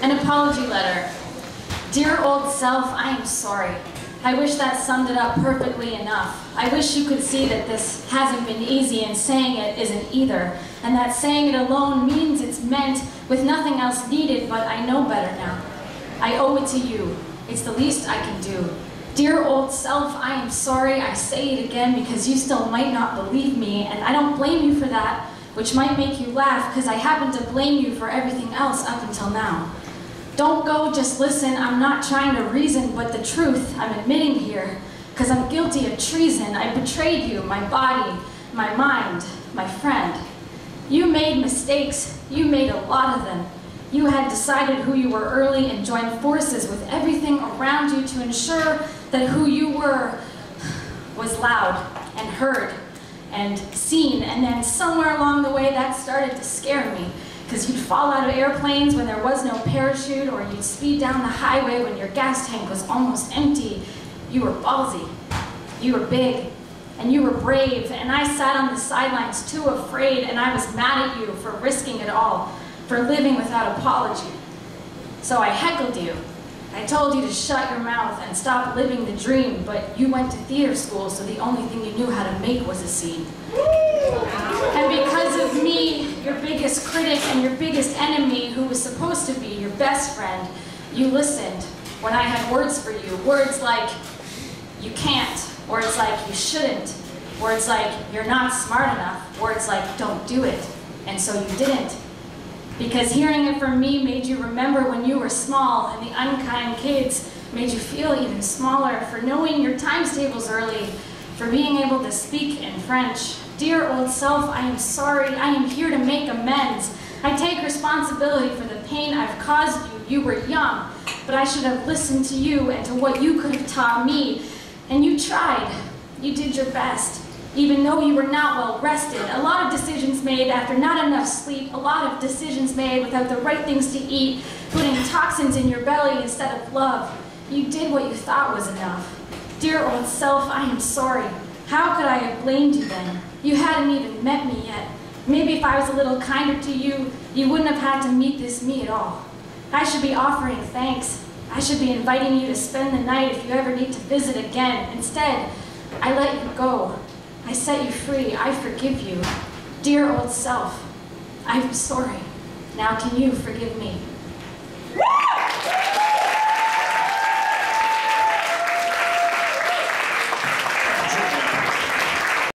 An apology letter. Dear old self, I am sorry. I wish that summed it up perfectly enough. I wish you could see that this hasn't been easy and saying it isn't either, and that saying it alone means it's meant with nothing else needed, but I know better now. I owe it to you. It's the least I can do. Dear old self, I am sorry. I say it again because you still might not believe me, and I don't blame you for that, which might make you laugh because I happen to blame you for everything else up until now. Don't go, just listen. I'm not trying to reason, but the truth I'm admitting here, because I'm guilty of treason. I betrayed you, my body, my mind, my friend. You made mistakes. You made a lot of them. You had decided who you were early and joined forces with everything around you to ensure that who you were was loud and heard and seen, and then somewhere along the way that started to scare me, because you'd fall out of airplanes when there was no parachute, or you'd speed down the highway when your gas tank was almost empty. You were ballsy, you were big, and you were brave, and I sat on the sidelines too afraid, and I was mad at you for risking it all, for living without apology. So I heckled you. I told you to shut your mouth and stop living the dream, but you went to theater school, so the only thing you knew how to make was a scene. And because of me, your biggest critic and your biggest enemy, who was supposed to be your best friend, you listened when I had words for you. Words like, you can't. Words like, you shouldn't. Words like, you're not smart enough. Words like, don't do it. And so you didn't. Because hearing it from me made you remember when you were small, and the unkind kids made you feel even smaller, for knowing your times tables early, for being able to speak in French. Dear old self, I am sorry. I am here to make amends. I take responsibility for the pain I've caused you. You were young, but I should have listened to you and to what you could have taught me. And you tried. You did your best. Even though you were not well rested, a lot of decisions made after not enough sleep, a lot of decisions made without the right things to eat, putting toxins in your belly instead of love. You did what you thought was enough. Dear old self, I am sorry. How could I have blamed you then? You hadn't even met me yet. Maybe if I was a little kinder to you, you wouldn't have had to meet this me at all. I should be offering thanks. I should be inviting you to spend the night if you ever need to visit again. Instead, I let you go. I set you free. I forgive you. Dear old self, I'm sorry. Now can you forgive me?